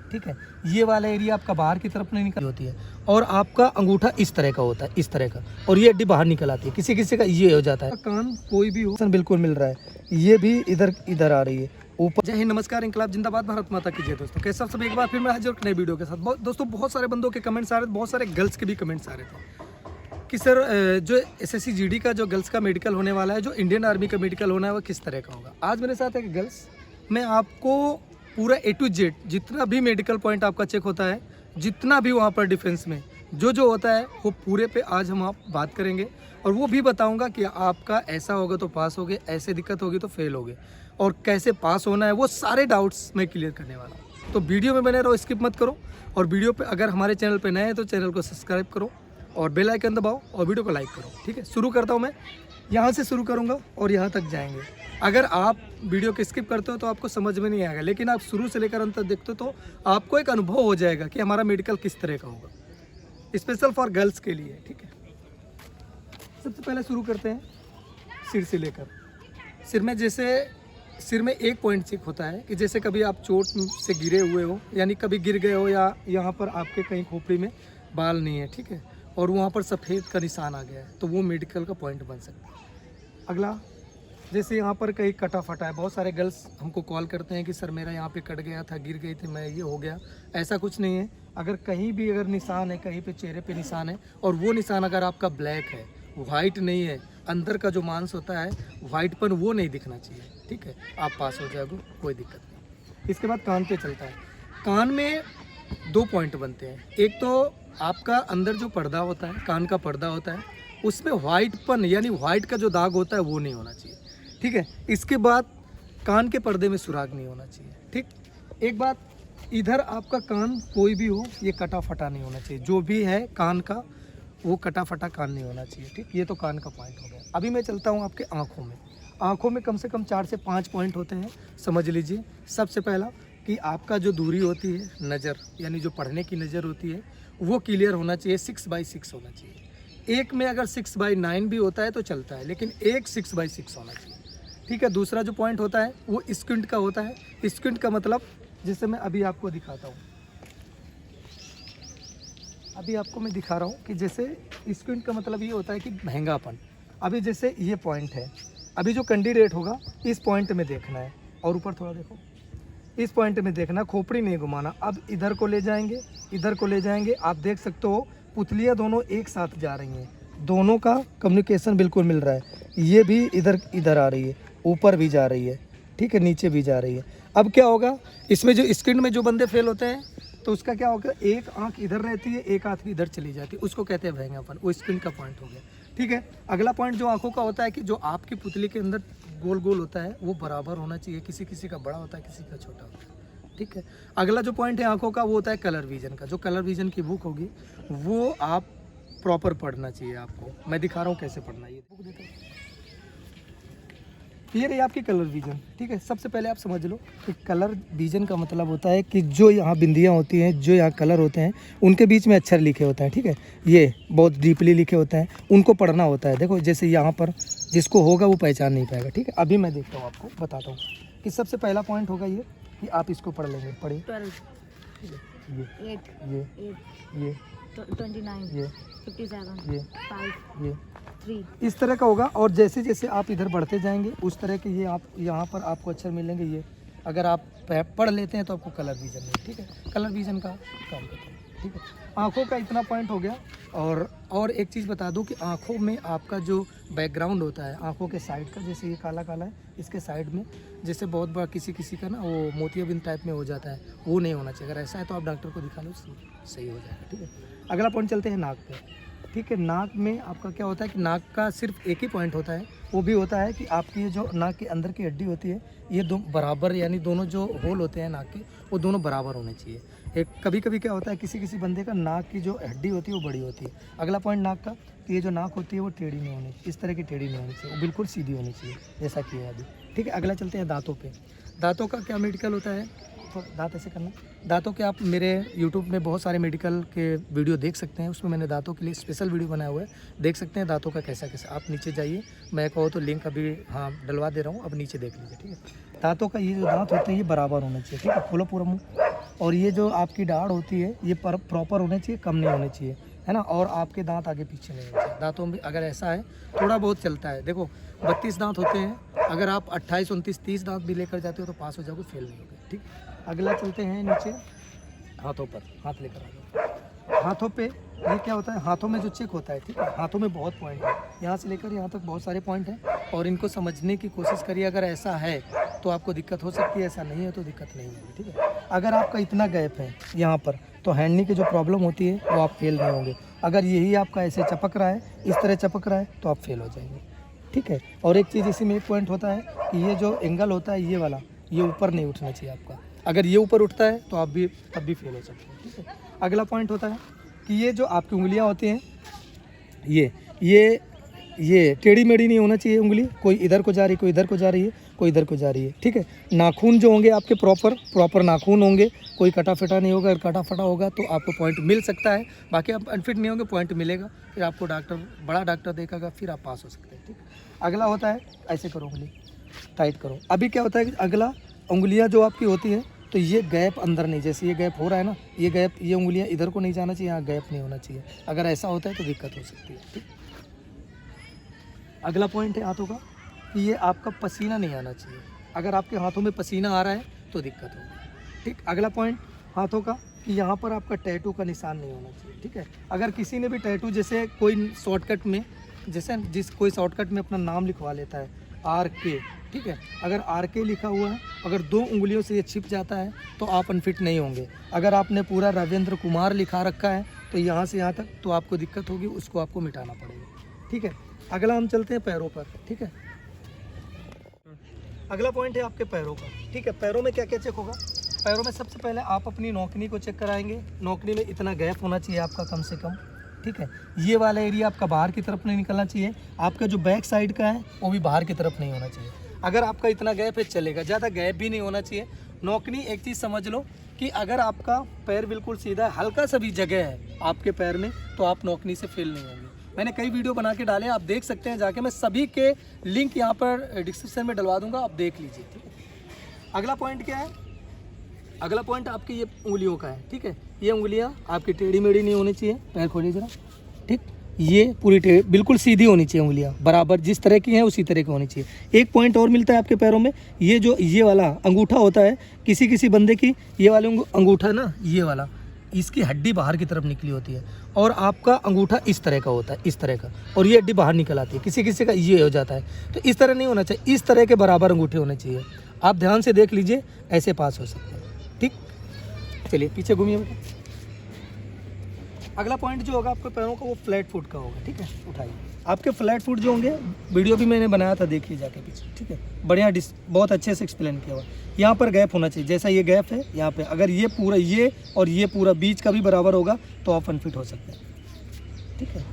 ठीक है। ये वाला एरिया आपका बाहर की तरफ नहीं निकल होती है और आपका अंगूठा इस तरह का होता है, इस तरह का, और ये हड्डी बाहर निकल आती है। किसी किसी का ये हो जाता है। कान कोई भी हो बिल्कुल मिल रहा है, ये भी इधर आ रही है ऊपर। जय हिंद, नमस्कार, इंकलाब जिंदाबाद, भारत माता की जय। दोस्तों कैसे सब, एक बार फिर मैं हाजिर नई वीडियो के साथ। दोस्तों बहुत सारे बंदों के कमेंट्स आ रहे थे, बहुत सारे गर्ल्स के भी कमेंट्स आ रहे थे कि सर जो SSC GD का जो गर्ल्स का मेडिकल होने वाला है, जो इंडियन आर्मी का मेडिकल होना है, वो किस तरह का होगा। आज मेरे साथ है गर्ल्स, मैं आपको पूरा A to Z जितना भी मेडिकल पॉइंट आपका चेक होता है, जितना भी वहाँ पर डिफेंस में जो होता है, वो पूरे पे आज हम आप बात करेंगे। और वो भी बताऊंगा कि आपका ऐसा होगा तो पास होगे, ऐसे दिक्कत होगी तो फेल होगे, और कैसे पास होना है, वो सारे डाउट्स मैं क्लियर करने वाला हूँ। तो वीडियो में बने रहो, स्किप मत करो। और वीडियो पे अगर हमारे चैनल पे नए हैं तो चैनल को सब्सक्राइब करो और बेल आइकन दबाओ और वीडियो को लाइक करो। ठीक है, शुरू करता हूँ मैं। यहाँ से शुरू करूँगा और यहाँ तक जाएंगे। अगर आप वीडियो को स्किप करते हो तो आपको समझ में नहीं आएगा, लेकिन आप शुरू से लेकर अंत तक देखते हो तो आपको एक अनुभव हो जाएगा कि हमारा मेडिकल किस तरह का होगा, स्पेशल फॉर गर्ल्स के लिए। ठीक है, सबसे पहले शुरू करते हैं सिर से लेकर। सिर में एक पॉइंट चेक होता है कि जैसे कभी आप चोट से गिरे हुए हो, यानी कभी गिर गए हो, या यहाँ पर आपके कहीं खोपड़ी में बाल नहीं है, ठीक है, और वहाँ पर सफ़ेद का निशान आ गया है, तो वो मेडिकल का पॉइंट बन सकता है। अगला, जैसे यहाँ पर कहीं कटा फटा है। बहुत सारे गर्ल्स हमको कॉल करते हैं कि सर मेरा यहाँ पे कट गया था, गिर गई थी मैं, ये हो गया। ऐसा कुछ नहीं है। अगर कहीं भी अगर निशान है, कहीं पे चेहरे पे निशान है, और वो निशान अगर आपका ब्लैक है, वाइट नहीं है, अंदर का जो मांस होता है वाइटपन, वो नहीं दिखना चाहिए। ठीक है, आप पास हो जाओगे, कोई दिक्कत नहीं। इसके बाद कान पे चलता है। कान में 2 पॉइंट बनते हैं। एक तो आपका अंदर जो पर्दा होता है, कान का पर्दा होता है, उसमें वाइटपन यानी वाइट का जो दाग होता है वो नहीं होना चाहिए। ठीक है, इसके बाद कान के पर्दे में सुराग नहीं होना चाहिए। ठीक, एक बात, इधर आपका कान कोई भी हो, ये कटा फटा नहीं होना चाहिए। जो भी है कान का, वो कटा फटा कान नहीं होना चाहिए। ठीक, ये तो कान का पॉइंट हो गया। अभी मैं चलता हूँ आपके आँखों में। आँखों में कम से कम 4 से 5 पॉइंट होते हैं, समझ लीजिए। सबसे पहला कि आपका जो दूरी होती है, नज़र, यानी जो पढ़ने की नज़र होती है, वो क्लियर होना चाहिए, 6/6 होना चाहिए। एक में अगर 6/9 भी होता है तो चलता है, लेकिन एक 6/6 होना चाहिए। ठीक है, दूसरा जो पॉइंट होता है वो स्क्विंट का होता है। स्क्विंट का मतलब, जैसे मैं अभी आपको दिखाता हूँ, अभी आपको मैं दिखा रहा हूँ कि जैसे स्क्विंट का मतलब ये होता है कि महंगापन। अभी जैसे ये पॉइंट है, अभी जो कैंडिडेट होगा इस पॉइंट में देखना है, और ऊपर थोड़ा देखो, इस पॉइंट में देखना, खोपड़ी नहीं घुमाना। अब इधर को ले जाएंगे, इधर को ले जाएंगे, आप देख सकते हो पुतलियाँ दोनों एक साथ जा रही हैं, दोनों का कम्युनिकेशन बिल्कुल मिल रहा है। ये भी इधर आ रही है, ऊपर भी जा रही है, ठीक है, नीचे भी जा रही है। अब क्या होगा, इसमें जो स्क्रीन में जो बंदे फेल होते हैं तो उसका क्या होगा, एक आंख इधर रहती है, एक आंख इधर चली जाती है, उसको कहते हैं भैंगापन। वो स्क्रीन का पॉइंट हो गया। ठीक है, अगला पॉइंट जो आंखों का होता है कि जो आपकी पुतली के अंदर गोल गोल होता है वो बराबर होना चाहिए। किसी किसी का बड़ा होता है, किसी का छोटा होता है। ठीक है, अगला जो पॉइंट है आंखों का, वो होता है कलर विजन का। जो कलर विजन की बुक होगी वो आप प्रॉपर पढ़ना चाहिए आपको। मैं दिखा रहा हूँ कैसे पढ़ना है, ये बुक देखो, ये रही आपकी कलर विजन। ठीक है, सबसे पहले आप समझ लो कि कलर विजन का मतलब होता है कि जो यहाँ बिंदियाँ होती हैं, जो यहाँ कलर होते हैं, उनके बीच में अक्षर लिखे होते हैं। ठीक है, ये बहुत डीपली लिखे होते हैं, उनको पढ़ना होता है। देखो जैसे यहाँ पर जिसको होगा वो पहचान नहीं पाएगा। ठीक है, अभी मैं देखता हूँ, आपको बताता हूँ कि सबसे पहला पॉइंट होगा ये कि आप इसको पढ़ लेंगे। पढ़िए, ये 29, ये 57, ये 5, ये 3। इस तरह का होगा। और जैसे जैसे आप इधर बढ़ते जाएंगे उस तरह के ये आप यहाँ पर आपको अक्षर मिलेंगे। ये अगर आप पढ़ लेते हैं तो आपको कलर विजन में, ठीक है, कलर विजन का काम करते हैं। ठीक है, आँखों का इतना पॉइंट हो गया। और एक चीज़ बता दूं कि आँखों में आपका जो बैकग्राउंड होता है, आँखों के साइड का, जैसे ये काला काला है, इसके साइड में जैसे बहुत बड़ा किसी किसी का ना वो मोतियाबिंद टाइप में हो जाता है, वो नहीं होना चाहिए। अगर ऐसा है तो आप डॉक्टर को दिखा लो, सही हो जाएगा। ठीक है, अगला पॉइंट चलते हैं नाक पे। ठीक है, नाक में आपका क्या होता है कि नाक का सिर्फ एक ही पॉइंट होता है, वो भी होता है कि आपकी ये जो नाक के अंदर की हड्डी होती है, ये दो बराबर, यानी दोनों जो होल होते हैं नाक के, वो दोनों बराबर होने चाहिए। एक कभी कभी क्या होता है, किसी किसी बंदे का नाक की जो हड्डी होती है वो बड़ी होती है। अगला पॉइंट नाक का, कि ये जो नाक होती है वो टेढ़ी नहीं होनी, इस तरह की टेढ़ी नहीं होनी चाहिए, वो बिल्कुल सीधी होनी चाहिए, जैसा कि है अभी। ठीक है, अगला चलते हैं दांतों पे। दांतों का क्या मेडिकल होता है, तो दांत ऐसे करना। दांतों के आप मेरे YouTube में बहुत सारे मेडिकल के वीडियो देख सकते हैं, उसमें मैंने दांतों के लिए स्पेशल वीडियो बनाया हुआ है, देख सकते हैं दांतों का कैसा कैसा। आप नीचे जाइए, मैं कहो तो लिंक अभी हाँ डलवा दे रहा हूँ, अब नीचे देख लीजिए, ठीक है। दांतों का ये जो दांत होते हैं ये बराबर होना चाहिए, ठीक है, खोलो पूरा मुँह। और ये जो आपकी दाढ़ होती है ये प्रॉपर होना चाहिए, कम नहीं होनी चाहिए, है ना। और आपके दांत आगे पीछे नहीं होने चाहिए। दांतों में अगर ऐसा है थोड़ा बहुत चलता है, देखो 32 दांत होते हैं, अगर आप 28, 29, 30 दांत भी लेकर जाते हो तो पास हो जाओगे, फेल नहीं होगे, ठीक। अगला चलते हैं नीचे, हाथों पर, हाथ लेकर आ जाओ। हाथों पे ये क्या होता है, हाथों में जो चेक होता है, ठीक है, हाथों में बहुत पॉइंट है, यहाँ से लेकर यहाँ तक बहुत सारे पॉइंट हैं, और इनको समझने की कोशिश करिए। अगर ऐसा है तो आपको दिक्कत हो सकती है, ऐसा नहीं है तो दिक्कत नहीं होगी, ठीक है। अगर आपका इतना गैप है यहाँ पर तो हैंडनी की जो प्रॉब्लम होती है वो आप फेल नहीं होंगे। अगर यही आपका ऐसे चपक रहा है, इस तरह चपक रहा है तो आप फेल हो जाएंगे, ठीक है। और एक चीज़ इसी में एक पॉइंट होता है कि ये जो एंगल होता है ये वाला, ये ऊपर नहीं उठना चाहिए आपका। अगर ये ऊपर उठता है तो आप भी तब भी फेल हो सकते हैं, ठीक है। अगला पॉइंट होता है कि ये जो आपकी उंगलियां होती हैं ये टेढ़ी मेढ़ी नहीं होना चाहिए उंगली, कोई इधर को जा रही, कोई इधर को जा रही है, कोई इधर को जा रही है, ठीक है। नाखून जो होंगे आपके प्रॉपर नाखून होंगे, कोई कटा फटा नहीं होगा। अगर कटा फटा होगा तो आपको पॉइंट मिल सकता है, बाकी आप अनफिट नहीं होंगे, पॉइंट मिलेगा, फिर आपको बड़ा डॉक्टर देखेगा, फिर आप पास हो सकते हैं, ठीक है। अगला होता है ऐसे करो, उंगली टाइट करो। अभी क्या होता है कि अगला उंगलियां जो आपकी होती है तो ये गैप अंदर नहीं, जैसे ये गैप हो रहा है ना, ये गैप, ये उंगलियां इधर को नहीं जाना चाहिए, यहाँ गैप नहीं होना चाहिए। अगर ऐसा होता है तो दिक्कत हो सकती है, ठीक। अगला पॉइंट है हाथों का कि ये आपका पसीना नहीं आना चाहिए। अगर आपके हाथों में पसीना आ रहा है तो दिक्कत होगी, ठीक। अगला पॉइंट हाथों का कि यहाँ पर आपका टैटू का निशान नहीं होना चाहिए, ठीक है। अगर किसी ने भी टैटू, जैसे कोई शॉर्टकट में, जैसे कोई शॉर्टकट में अपना नाम लिखवा लेता है RK, ठीक है, अगर RK लिखा हुआ है, अगर 2 उंगलियों से ये छिप जाता है तो आप अनफिट नहीं होंगे। अगर आपने पूरा रविंद्र कुमार लिखा रखा है तो यहाँ से यहाँ तक तो आपको दिक्कत होगी, उसको आपको मिटाना पड़ेगा, ठीक है। अगला हम चलते हैं पैरों पर, ठीक है। अगला पॉइंट है आपके पैरों का, ठीक है। पैरों में क्या क्या चेक होगा, पैरों में सबसे पहले आप अपनी नौकनी को चेक कराएंगे। नौकनी में इतना गैप होना चाहिए आपका कम से कम, ठीक है। ये वाला एरिया आपका बाहर की तरफ नहीं निकलना चाहिए। आपका जो बैक साइड का है वो भी बाहर की तरफ नहीं होना चाहिए। अगर आपका इतना गैप है चलेगा, ज़्यादा गैप भी नहीं होना चाहिए। नौकनी, एक चीज़ समझ लो कि अगर आपका पैर बिल्कुल सीधा है, हल्का सा भी जगह है आपके पैर में, तो आप नौकनी से फेल नहीं होंगे। मैंने कई वीडियो बना के डाले, आप देख सकते हैं जाके, मैं सभी के लिंक यहाँ पर डिस्क्रिप्शन में डलवा दूंगा, आप देख लीजिए, ठीक है। अगला पॉइंट क्या है, अगला पॉइंट आपकी ये उंगलियों का है, ठीक है। ये उंगलियां आपकी टेढ़ी मेढ़ी नहीं होनी चाहिए, पैर खोलिए जरा, ठीक। ये पूरी बिल्कुल सीधी होनी चाहिए, उंगलियां बराबर जिस तरह की हैं उसी तरह की होनी चाहिए। एक पॉइंट और मिलता है आपके पैरों में, ये जो ये वाला अंगूठा होता है, किसी किसी बंदे की ये वाले अंगूठा ना, ये वाला, इसकी हड्डी बाहर की तरफ निकली होती है, और आपका अंगूठा इस तरह का होता है, इस तरह का, और ये हड्डी बाहर निकल आती है। किसी किसी का ये हो जाता है, तो इस तरह नहीं होना चाहिए, इस तरह के बराबर अंगूठे होने चाहिए। आप ध्यान से देख लीजिए, ऐसे पास हो सकते हैं, ठीक। चलिए पीछे घूमिए बेटा। अगला पॉइंट जो होगा आपके पैरों का, वो फ्लैट फुट का होगा, ठीक है। उठाइए, आपके फ्लैट फुट जो होंगे, वीडियो भी मैंने बनाया था, देखिए जाके पीछे, ठीक है। बढ़िया बहुत अच्छे से एक्सप्लेन किया हुआ। यहाँ पर गैप होना चाहिए, जैसा ये गैप है यहाँ पे, अगर ये पूरा, ये और ये पूरा बीच का भी बराबर होगा तो आप अनफिट हो सकते हैं, ठीक है।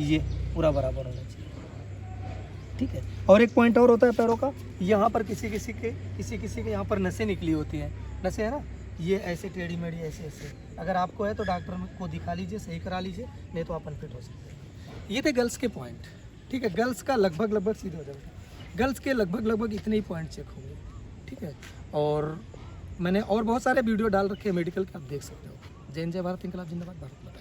ये पूरा बराबर होना चाहिए, ठीक है। और एक पॉइंट और होता है पैरों का, यहाँ पर किसी किसी के यहाँ पर नसें निकली होती हैं, नसें है ना, ये ऐसे टेढ़ी मेढ़ी ऐसे, अगर आपको है तो डॉक्टर को दिखा लीजिए, सही करा लीजिए, नहीं तो आप अनफिट हो सकते हैं। ये थे गर्ल्स के पॉइंट, ठीक है। गर्ल्स का लगभग सीधे हो जाएगा, गर्ल्स के लगभग इतने ही पॉइंट चेक होंगे, ठीक है। और मैंने और बहुत सारे वीडियो डाल रखे हैं मेडिकल के, आप देख सकते हो। जय हिंद, जय भारत, इनकलाब जिंदाबाद, भारत माता।